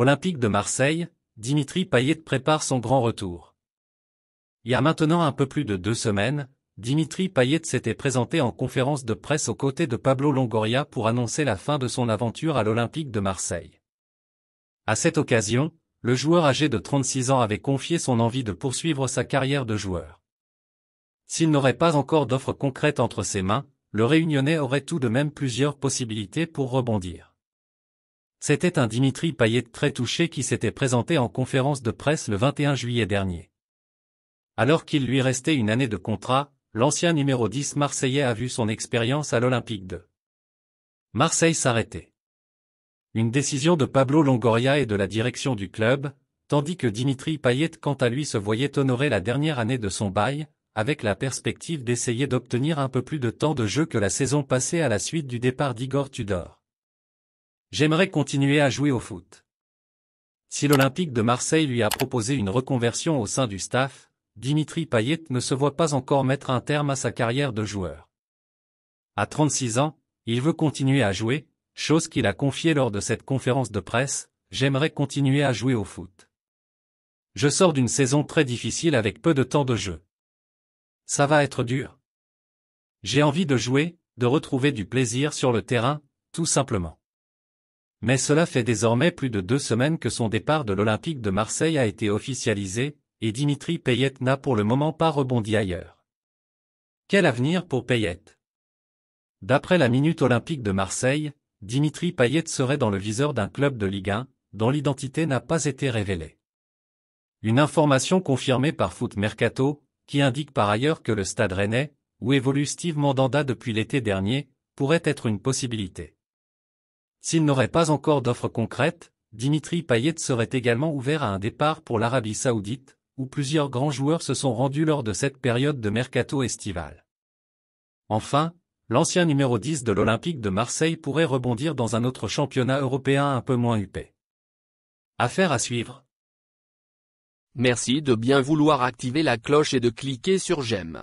Olympique de Marseille, Dimitri Payet prépare son grand retour. Il y a maintenant un peu plus de 2 semaines, Dimitri Payet s'était présenté en conférence de presse aux côtés de Pablo Longoria pour annoncer la fin de son aventure à l'Olympique de Marseille. À cette occasion, le joueur âgé de 36 ans avait confié son envie de poursuivre sa carrière de joueur. S'il n'aurait pas encore d'offre concrète entre ses mains, le Réunionnais aurait tout de même plusieurs possibilités pour rebondir. C'était un Dimitri Payet très touché qui s'était présenté en conférence de presse le 21 juillet dernier. Alors qu'il lui restait une année de contrat, l'ancien numéro 10 marseillais a vu son expérience à l'Olympique de Marseille s'arrêter. Une décision de Pablo Longoria et de la direction du club, tandis que Dimitri Payet quant à lui se voyait honorer la dernière année de son bail, avec la perspective d'essayer d'obtenir un peu plus de temps de jeu que la saison passée à la suite du départ d'Igor Tudor. J'aimerais continuer à jouer au foot. Si l'Olympique de Marseille lui a proposé une reconversion au sein du staff, Dimitri Payet ne se voit pas encore mettre un terme à sa carrière de joueur. À 36 ans, il veut continuer à jouer, chose qu'il a confiée lors de cette conférence de presse, « J'aimerais continuer à jouer au foot. Je sors d'une saison très difficile avec peu de temps de jeu. Ça va être dur. J'ai envie de jouer, de retrouver du plaisir sur le terrain, tout simplement. » Mais cela fait désormais plus de 2 semaines que son départ de l'Olympique de Marseille a été officialisé, et Dimitri Payet n'a pour le moment pas rebondi ailleurs. Quel avenir pour Payet? D'après la Minute Olympique de Marseille, Dimitri Payet serait dans le viseur d'un club de Ligue 1, dont l'identité n'a pas été révélée. Une information confirmée par Foot Mercato, qui indique par ailleurs que le Stade Rennais, où évolue Steve Mandanda depuis l'été dernier, pourrait être une possibilité. S'il n'aurait pas encore d'offre concrète, Dimitri Payet serait également ouvert à un départ pour l'Arabie Saoudite, où plusieurs grands joueurs se sont rendus lors de cette période de mercato estival. Enfin, l'ancien numéro 10 de l'Olympique de Marseille pourrait rebondir dans un autre championnat européen un peu moins huppé. Affaire à suivre. Merci de bien vouloir activer la cloche et de cliquer sur j'aime.